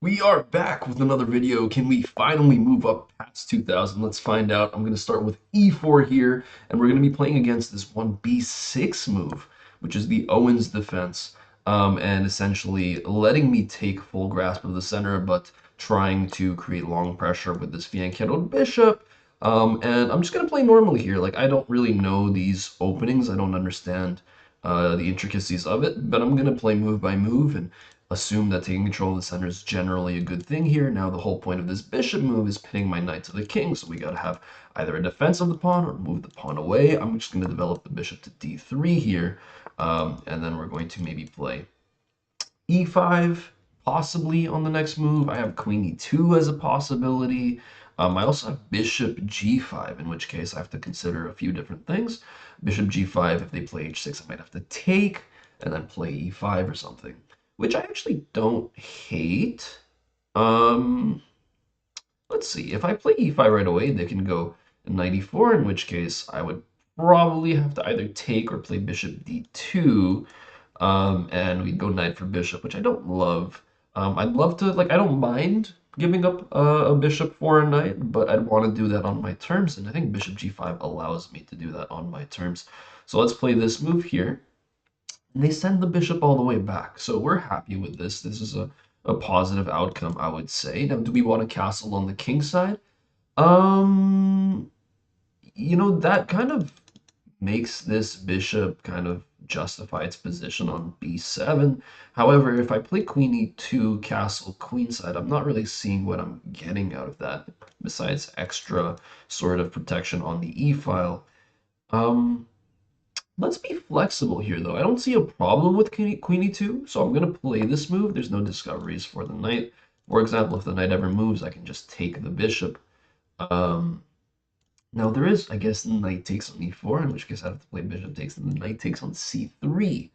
We are back with another video. Can we finally move up past 2000? Let's find out. I'm going to start with e4 here, and we're going to be playing against this one b6 move, which is the Owen's defense, and essentially letting me take full grasp of the center, but trying to create long pressure with this fianchettoed bishop. And I'm just going to play normally here. Like, I don't really know these openings. I don't understand the intricacies of it, but I'm going to play move by move and assume that taking control of the center is generally a good thing here. Now, the whole point of this bishop move is pinning my knight to the king, so we got to have either a defense of the pawn or move the pawn away. I'm just going to develop the bishop to d3 here, and then we're going to maybe play e5, possibly on the next move. I have queen e2 as a possibility. I also have bishop g5, in which case I have to consider a few different things. Bishop g5, if they play h6, I might have to take, and then play e5 or something, which I actually don't hate. Um, let's see. If I play e5 right away, they can go knight e4, in which case I would probably have to either take or play bishop d2, and we'd go knight for bishop, which I don't love. I'd love to, like, I don't mind giving up a bishop for a knight, but I'd want to do that on my terms, and I think bishop g5 allows me to do that on my terms. So let's play this move here. And they send the bishop all the way back. So we're happy with this. This is a positive outcome, I would say. Now, do we want a castle on the king side? Um, that kind of makes this bishop kind of justify its position on b7. However, if I play queen e2, castle queenside, I'm not really seeing what I'm getting out of that, besides extra sort of protection on the e file. Um, Let's be flexible here, though. I don't see a problem with queen e2, so I'm going to play this move. There's no discoveries for the knight. For example, if the knight ever moves, I can just take the bishop. Um, Now, there is, I guess, knight takes on e4, in which case I have to play bishop takes, and the knight takes on c3.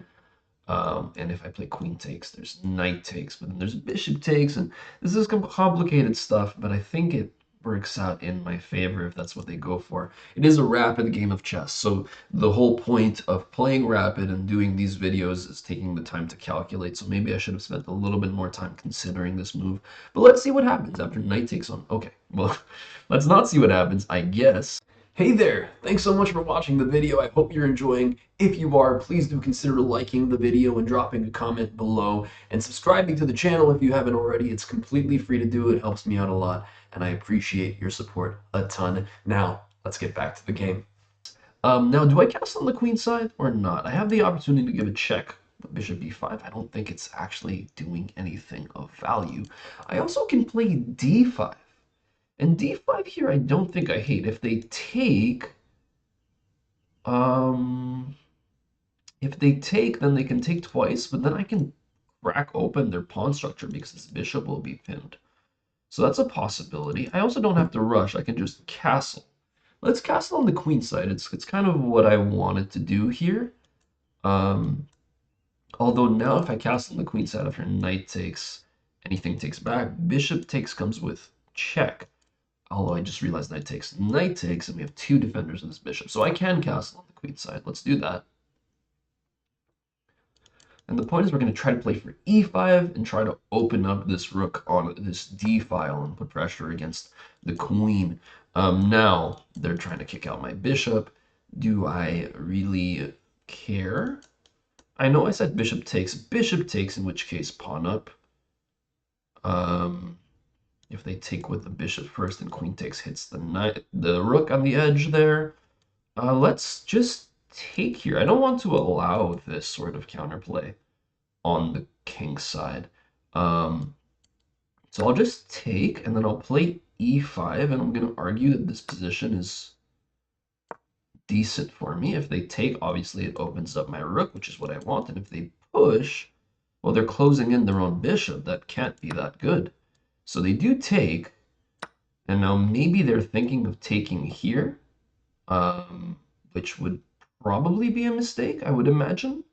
And if I play queen takes, there's knight takes, but then there's bishop takes, and this is complicated stuff, but I think it works out in my favor if that's what they go for. It is a rapid game of chess, so the whole point of playing rapid and doing these videos is taking the time to calculate, so maybe I should have spent a little bit more time considering this move. But let's see what happens after knight takes on. Okay, well, let's not see what happens, I guess. Hey there! Thanks so much for watching the video. I hope you're enjoying. If you are, please do consider liking the video and dropping a comment below and subscribing to the channel if you haven't already. It's completely free to do. It helps me out a lot, and I appreciate your support a ton. Now, let's get back to the game. Now, do I castle on the queen side or not? I have the opportunity to give a check with bishop b5. I don't think it's actually doing anything of value. I also can play d5. And d5 here, I don't think I hate. Um, if they take, then they can take twice, but then I can crack open their pawn structure because this bishop will be pinned. So that's a possibility. I also don't have to rush. I can just castle. Let's castle on the queen side. It's kind of what I wanted to do here. Um, Although now if I castle on the queen side after knight takes, anything takes back, bishop takes comes with check. Although I just realized knight takes, and we have two defenders of this bishop. So I can castle on the queen side. Let's do that. And the point is we're going to try to play for e5 and try to open up this rook on this d file and put pressure against the queen. Now, they're trying to kick out my bishop. Do I really care? I know I said bishop takes, in which case pawn up. If they take with the bishop first and queen takes hits the rook on the edge there. Let's just take here. I don't want to allow this sort of counterplay on the king side. So I'll just take, and then I'll play e5, and I'm going to argue that this position is decent for me. If they take, obviously it opens up my rook, which is what I want, and if they push, well, they're closing in their own bishop. That can't be that good. So they do take, and now maybe they're thinking of taking here, which would probably be a mistake, I would imagine,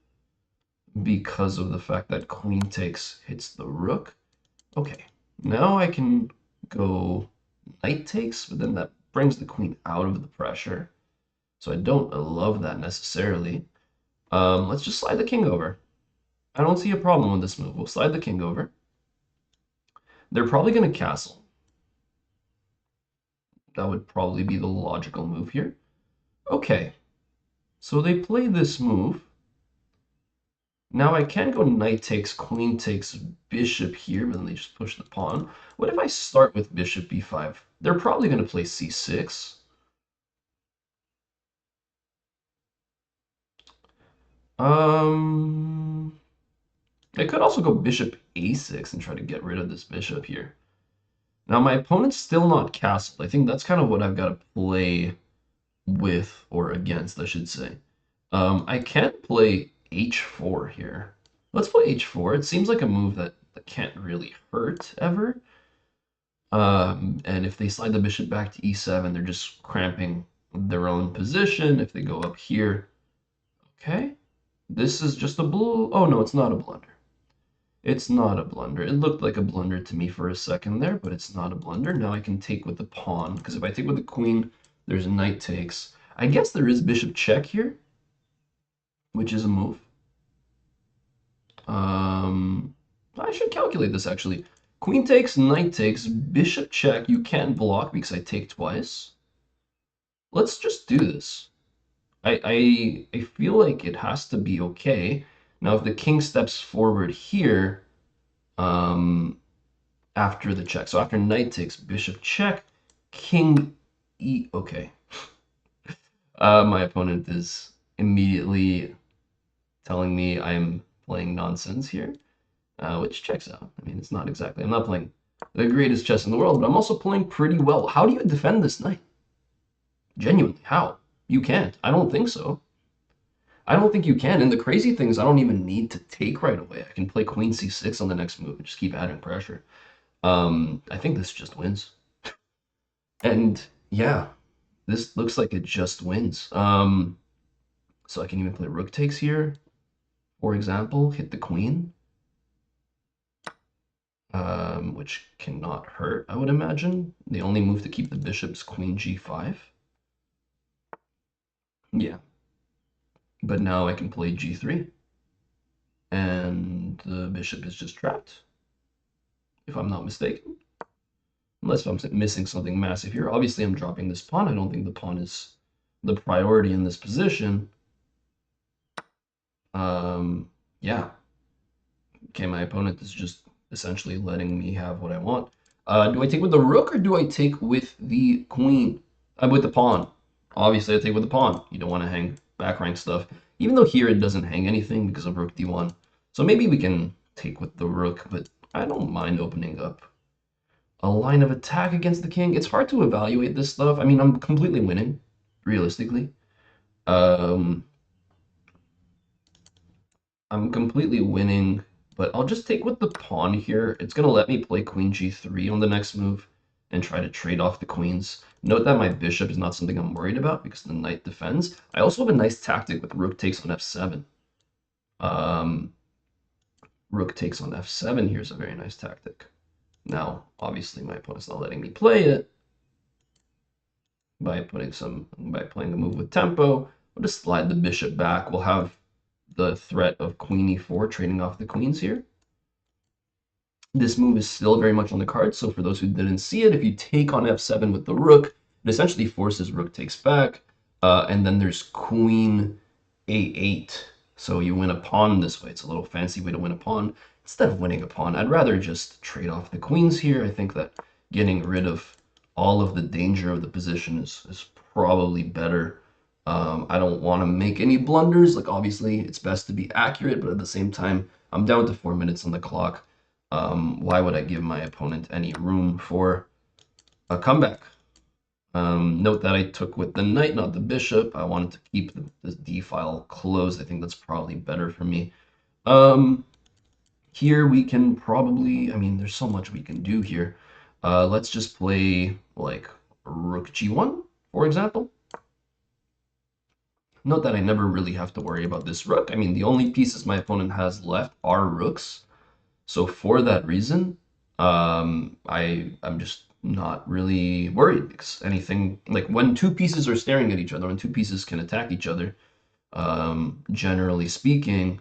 because of the fact that queen takes hits the rook. Okay, now I can go knight takes, but then that brings the queen out of the pressure. So I don't love that necessarily. Let's just slide the king over. I don't see a problem with this move. We'll slide the king over. They're probably going to castle. That would probably be the logical move here. Okay, so they play this move. Now I can go knight takes, queen takes, bishop here, but then they just push the pawn. What if I start with bishop b5? They're probably going to play c6. I could also go bishop a6 and try to get rid of this bishop here. Now my opponent's still not castled. I think that's kind of what I've got to play with, or against, I should say. I can't play h4 here. Let's play h4. It seems like a move that can't really hurt ever. And if they slide the bishop back to e7, they're just cramping their own position. If they go up here, okay. This is just a blue. Oh no, it's not a blunder. It's not a blunder. It looked like a blunder to me for a second there, but it's not a blunder. Now I can take with the pawn, because if I take with the queen, there's knight takes. I guess there is bishop check here, which is a move. I should calculate this actually. Queen takes, knight takes, bishop check. You can't block because I take twice. Let's just do this. I feel like it has to be okay. Now, if the king steps forward here, after the check, so after knight takes, bishop check, king e. Okay. My opponent is immediately telling me I'm playing nonsense here, which checks out. I mean, it's not exactly. I'm not playing the greatest chess in the world, but I'm also playing pretty well. How do you defend this knight? Genuinely, how? You can't. I don't think so. I don't think you can. And the crazy thing is I don't even need to take right away. I can play queen c6 on the next move and just keep adding pressure. I think this just wins. And yeah, this looks like it just wins. So I can even play rook takes here, for example, hit the queen, which cannot hurt, I would imagine. The only move to keep the bishop's queen g5. Yeah. But now I can play g3. And the bishop is just trapped, if I'm not mistaken. Unless I'm missing something massive here. Obviously, I'm dropping this pawn. I don't think the pawn is the priority in this position. Yeah. Okay, my opponent is just essentially letting me have what I want. Do I take with the rook or do I take with the queen? With the pawn. Obviously, I take with the pawn. You don't want to hang back rank stuff. Even though here it doesn't hang anything because of rook d1. So maybe we can take with the rook, but I don't mind opening up a line of attack against the king. It's hard to evaluate this stuff. I mean, I'm completely winning, realistically. I'm completely winning, but I'll just take with the pawn here. It's going to let me play queen g3 on the next move and try to trade off the queens. Note that my bishop is not something I'm worried about because the knight defends. I also have a nice tactic with rook takes on f7. Rook takes on f7 here's a very nice tactic. Now, obviously, my opponent's not letting me play it by playing a move with tempo. We'll just slide the bishop back. We'll have the threat of queen e4 trading off the queens here. This move is still very much on the card, so for those who didn't see it, if you take on f7 with the rook, it essentially forces rook takes back, and then there's queen a8. So you win a pawn this way. It's a little fancy way to win a pawn. Instead of winning a pawn, I'd rather just trade off the queens here. I think that getting rid of all of the danger of the position is probably better. I don't want to make any blunders. Like, obviously, it's best to be accurate, but at the same time, I'm down to 4 minutes on the clock. Why would I give my opponent any room for a comeback? Note that I took with the knight, not the bishop. I wanted to keep this d file closed. I think that's probably better for me. Here we can probably, I mean, there's so much we can do here. Let's just play like rook g1, for example. Note that I never really have to worry about this rook. I mean, the only pieces my opponent has left are rooks. So for that reason, I'm just not really worried because anything, like when two pieces are staring at each other, when two pieces can attack each other, generally speaking,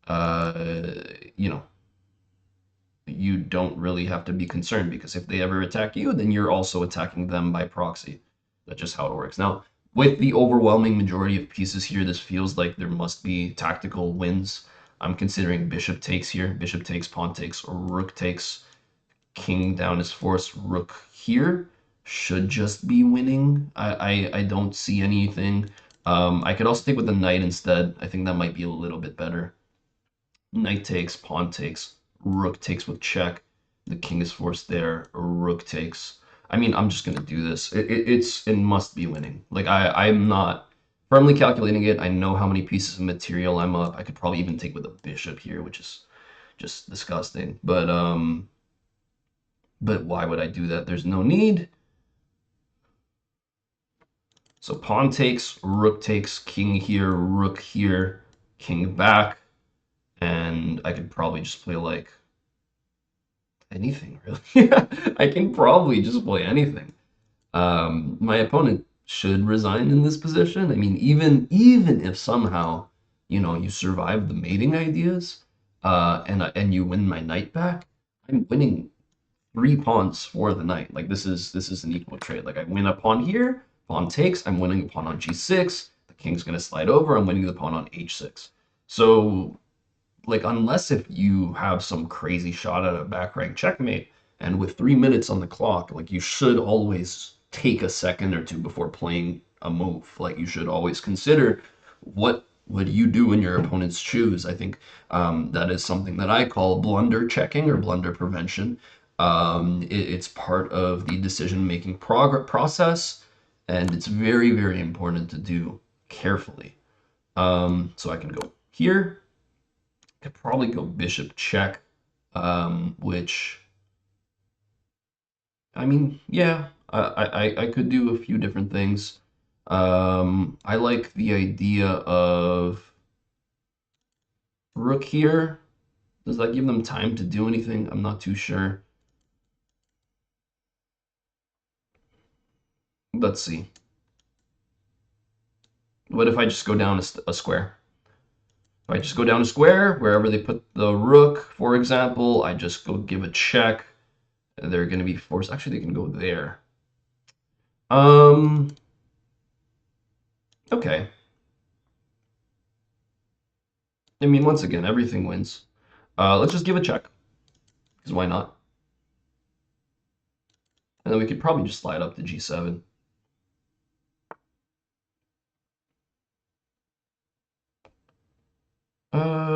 you know, you don't really have to be concerned because if they ever attack you, then you're also attacking them by proxy. That's just how it works. Now, with the overwhelming majority of pieces here, this feels like there must be tactical wins. I'm considering bishop takes here. Bishop takes, pawn takes, or rook takes. King down is forced. Rook here should just be winning. I don't see anything. I could also take with the knight instead. I think that might be a little bit better. Knight takes, pawn takes, rook takes with check. The king is forced there. Rook takes. I mean, I'm just gonna do this. It must be winning. Like I'm not firmly calculating it. I know how many pieces of material I'm up. I could probably even take with a bishop here, which is just disgusting. But why would I do that? There's no need. So pawn takes, rook takes, king here, rook here, king back, and I could probably just play like anything really. I can probably just play anything. My opponent should resign in this position. I mean, even if somehow, you survive the mating ideas, and you win my knight back, I'm winning 3 pawns for the knight. Like this is an equal trade. Like I win a pawn here, pawn takes, I'm winning a pawn on g6, the king's gonna slide over, I'm winning the pawn on h6. So like unless if you have some crazy shot at a back rank checkmate, and with 3 minutes on the clock, like you should always take a second or two before playing a move. Like you should always consider what would you do in your opponent's shoes. I think that is something that I call blunder checking or blunder prevention. It's part of the decision-making process, and it's very, very important to do carefully. So I can go here. Could probably go bishop check, which, I mean, yeah, I could do a few different things. I like the idea of rook here. Does that give them time to do anything? I'm not too sure. Let's see. What if I just go down a square? If I just go down a square, wherever they put the rook, for example, I just go give a check. They're going to be forced. Actually, they can go there. Okay. I mean, once again, everything wins. Let's just give a check, because why not? And then we could probably just slide up to g7.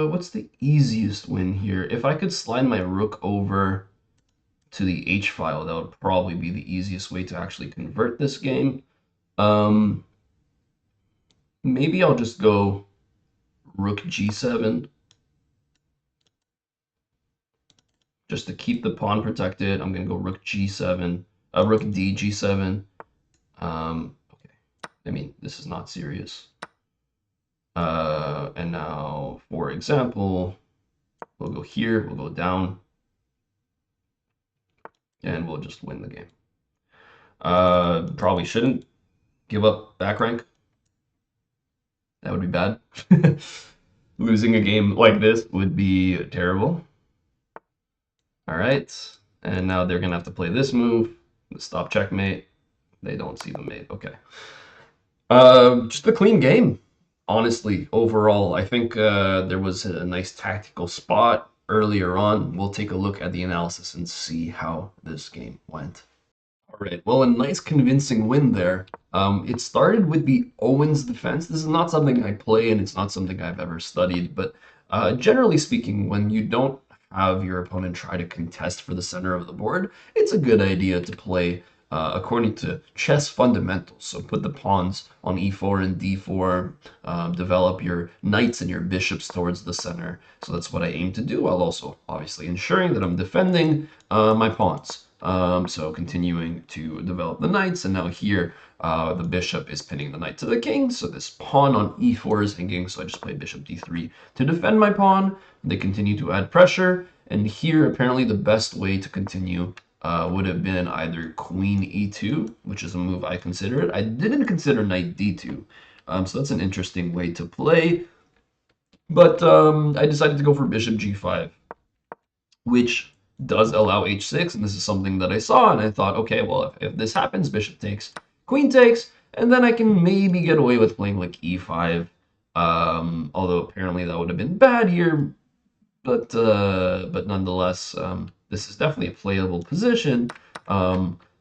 What's the easiest win here? If I could slide my rook over to the h file, that would probably be the easiest way to actually convert this game. Maybe I'll just go rook g7. Just to keep the pawn protected, I'm going to go rook g7, rook d g7. Okay, I mean, this is not serious. And now, for example, we'll go here, we'll go down, and we'll just win the game. Probably shouldn't give up back rank. That would be bad. Losing a game like this would be terrible. All right, and now they're gonna have to play this move, stop checkmate. They don't see the mate. Okay. Just a clean game, honestly, overall. I think there was a nice tactical spot earlier on. We'll take a look at the analysis and see how this game went. All right, well, a nice convincing win there. It started with the Owen's defense. This is not something I play, and it's not something I've ever studied, but generally speaking, when you don't have your opponent try to contest for the center of the board, it's a good idea to play according to chess fundamentals. So put the pawns on e4 and d4, develop your knights and your bishops towards the center. So that's what I aim to do, while also obviously ensuring that I'm defending my pawns. So continuing to develop the knights, and now here the bishop is pinning the knight to the king, so this pawn on e4 is hanging, so I just play bishop d3 to defend my pawn. They continue to add pressure, and here apparently the best way to continue would have been either queen e2, which is a move I considered. I didn't consider knight d2, so that's an interesting way to play, but I decided to go for bishop g5, which does allow h6, and this is something that I saw, and I thought, okay, well, if this happens, bishop takes, queen takes, and then I can maybe get away with playing like e5, although apparently that would have been bad here, but nonetheless, this is definitely a playable position.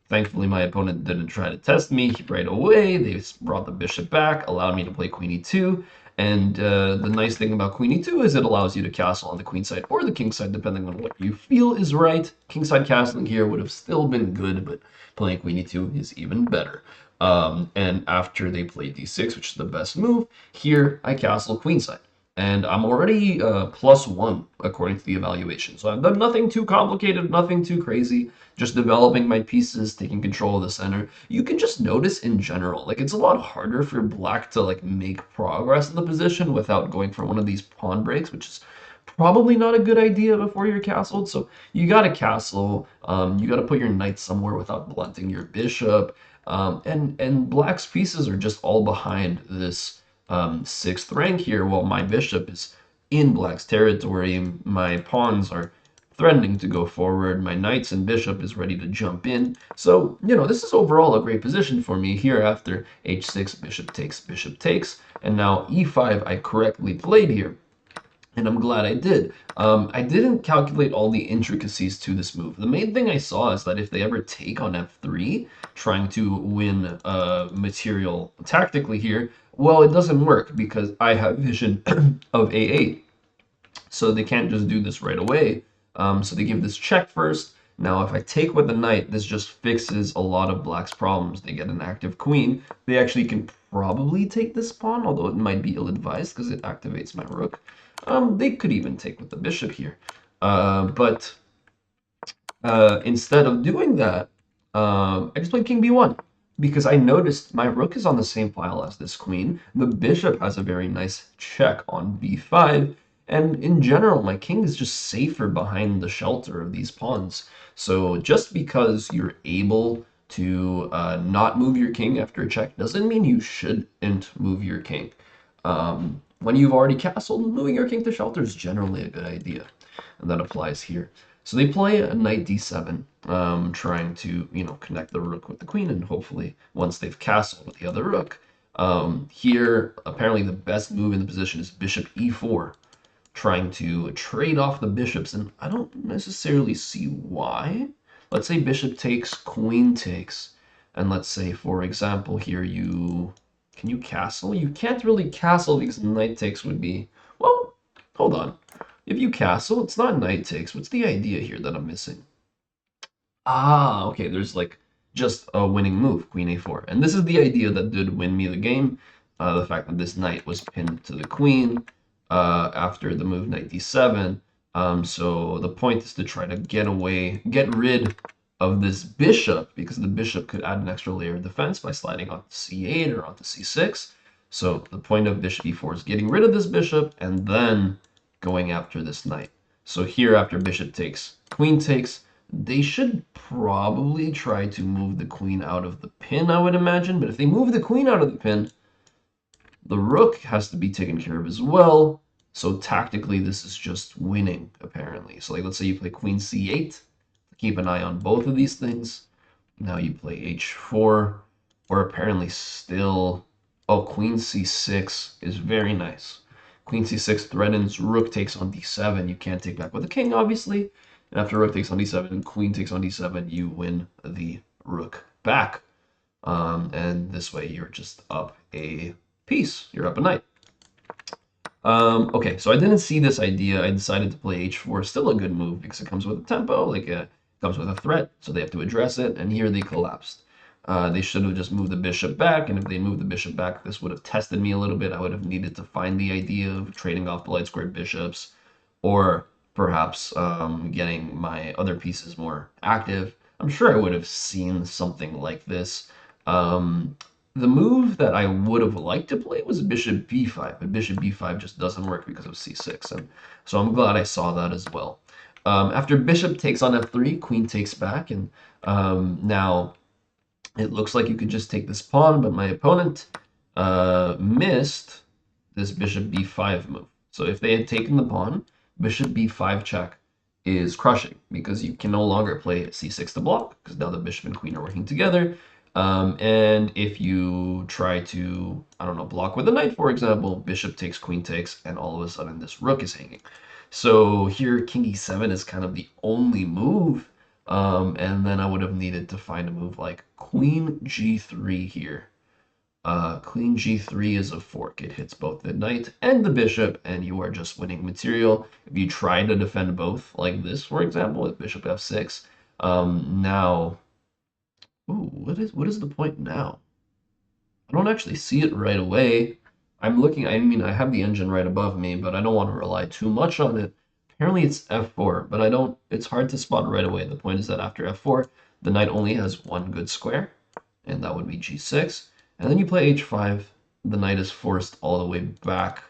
Thankfully, my opponent didn't try to test me right away. They brought the bishop back, allowed me to play queen e2. And the nice thing about queen e2 is it allows you to castle on the queen side or the king side, depending on what you feel is right. Kingside castling here would have still been good, but playing queen e2 is even better. And after they play d6, which is the best move, here I castle queenside. And I'm already +1 according to the evaluation. So I've done nothing too complicated, nothing too crazy, just developing my pieces, taking control of the center. You can just notice in general, like it's a lot harder for black to like make progress in the position without going for one of these pawn breaks, which is probably not a good idea before you're castled. So you got to castle, you got to put your knight somewhere without blunting your bishop. And black's pieces are just all behind this sixth rank here, while my bishop is in black's territory. My pawns are threatening to go forward. My knights and bishop is ready to jump in. So, this is overall a great position for me here after h6, bishop takes, and now e5 I correctly played here. And I'm glad I did. I didn't calculate all the intricacies to this move. The main thing I saw is that if they ever take on f3, trying to win material tactically here, well, it doesn't work because I have vision of a8. So they can't just do this right away. So they give this check first. Now, if I take with the knight, this just fixes a lot of black's problems. They get an active queen. They actually can probably take this pawn, although it might be ill-advised because it activates my rook. They could even take with the bishop here. But instead of doing that, I just played king b1 because I noticed my rook is on the same file as this queen. The bishop has a very nice check on b5. And in general, my king is just safer behind the shelter of these pawns. So just because you're able to not move your king after a check doesn't mean you shouldn't move your king. When you've already castled, moving your king to shelter is generally a good idea. And that applies here. So they play a knight d7, trying to, connect the rook with the queen, and hopefully once they've castled with the other rook. Here, apparently the best move in the position is bishop e4, trying to trade off the bishops, and I don't necessarily see why. Let's say bishop takes, queen takes, and let's say, for example, here can you castle? You can't really castle because knight takes would be, well, hold on. If you castle, it's not knight takes. What's the idea here that I'm missing? Ah, okay, there's like just a winning move, queen a4. And this is the idea that did win me the game. The fact that this knight was pinned to the queen after the move knight d7. So the point is to try to get rid of this bishop, because the bishop could add an extra layer of defense by sliding onto c8 or onto c6. So the point of bishop e4 is getting rid of this bishop and then going after this knight. So here after bishop takes, queen takes, they should probably try to move the queen out of the pin, I would imagine. But if they move the queen out of the pin, the rook has to be taken care of as well. So tactically, this is just winning, apparently. So like, let's say you play queen c8. Keep an eye on both of these things. Now you play h4, or apparently still... Oh, queen c6 is very nice. Queen c6 threatens, rook takes on d7. You can't take back with the king, obviously. And after rook takes on d7 and queen takes on d7, you win the rook back. And this way you're just up a piece. You're up a knight. Okay, so I didn't see this idea. I decided to play h4. Still a good move because it comes with a tempo, comes with a threat, so they have to address it, and here they collapsed. They should have just moved the bishop back, and if they moved the bishop back, this would have tested me a little bit. I would have needed to find the idea of trading off the light squared bishops, or perhaps getting my other pieces more active. I'm sure I would have seen something like this. The move that I would have liked to play was bishop b5, but bishop b5 just doesn't work because of c6, and so I'm glad I saw that as well. After bishop takes on f3, queen takes back, and now it looks like you could just take this pawn, but my opponent missed this bishop b5 move. So if they had taken the pawn, bishop b5 check, is crushing because you can no longer play c6 to block because now the bishop and queen are working together. And if you try to, I don't know, block with the knight, for example, bishop takes, queen takes, and all of a sudden this rook is hanging. So here, king e7 is kind of the only move. And then I would have needed to find a move like queen g3 here. Queen g3 is a fork. It hits both the knight and the bishop, and you are just winning material. If you try to defend both, like this, for example, with bishop f6, now... Ooh, what is the point now? I don't actually see it right away. I'm looking, I mean, I have the engine right above me, but I don't want to rely too much on it. Apparently it's f4, but it's hard to spot right away. The point is that after f4, the knight only has one good square, and that would be g6. And then you play h5, the knight is forced all the way back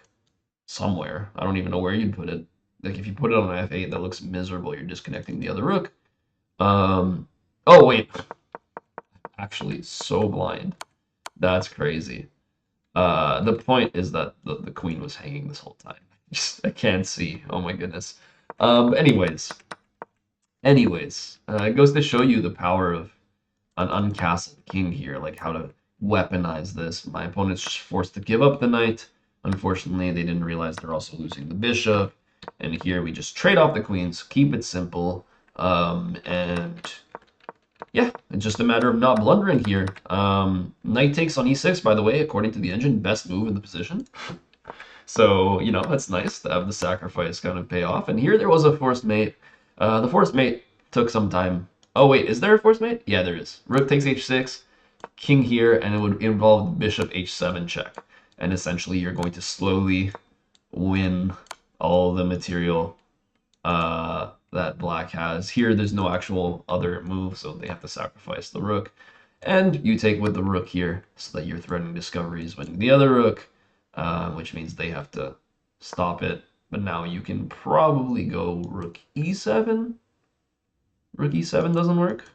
somewhere. I don't even know where you'd put it. Like if you put it on f8, that looks miserable. You're disconnecting the other rook. Oh wait, actually so blind. That's crazy. The point is that the queen was hanging this whole time. I can't see. Oh my goodness. Anyways, it goes to show you the power of an uncastled king here, like how to weaponize this. My opponent's just forced to give up the knight. Unfortunately, they didn't realize they're also losing the bishop. And here we just trade off the queens, keep it simple, and yeah, it's just a matter of not blundering here. Knight takes on e6, by the way, according to the engine, best move in the position. So, you know, that's nice to have the sacrifice kind of pay off. And here there was a forced mate. The forced mate took some time. Oh, wait, is there a forced mate? Yeah, there is. Rook takes h6, king here, and it would involve bishop h7 check. And essentially, you're going to slowly win all the material that black has. Here, there's no actual other move, so they have to sacrifice the rook. And you take with the rook here, so that you're threatening discoveries winning the other rook, which means they have to stop it. But now you can probably go rook e7. Rook e7 doesn't work?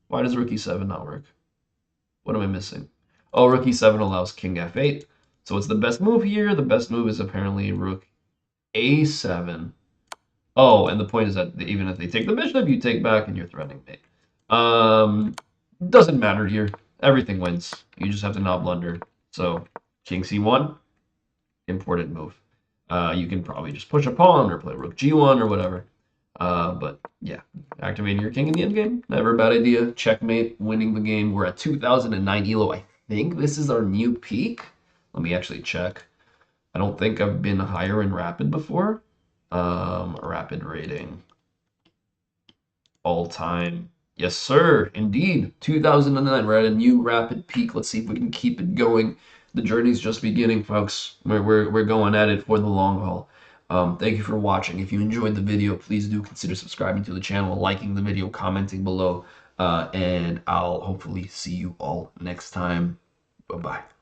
Why does rook e7 not work? What am I missing? Oh, rook e7 allows king f8. So what's the best move here? The best move is apparently rook a7. Oh, and the point is that even if they take the bishop, you take back and you're threatening mate. Doesn't matter here. Everything wins. You just have to not blunder. So, king c1, important move. You can probably just push a pawn or play rook g1 or whatever. But yeah, activating your king in the endgame, never a bad idea. Checkmate, winning the game. We're at 2009 elo. I think this is our new peak. Let me actually check. I don't think I've been higher in rapid before. Rapid rating. All time. Yes, sir. Indeed. 2009. We're at a new rapid peak. Let's see if we can keep it going. The journey's just beginning, folks. We're going at it for the long haul. Thank you for watching. If you enjoyed the video, please do consider subscribing to the channel, liking the video, commenting below, and I'll hopefully see you all next time. Bye-bye.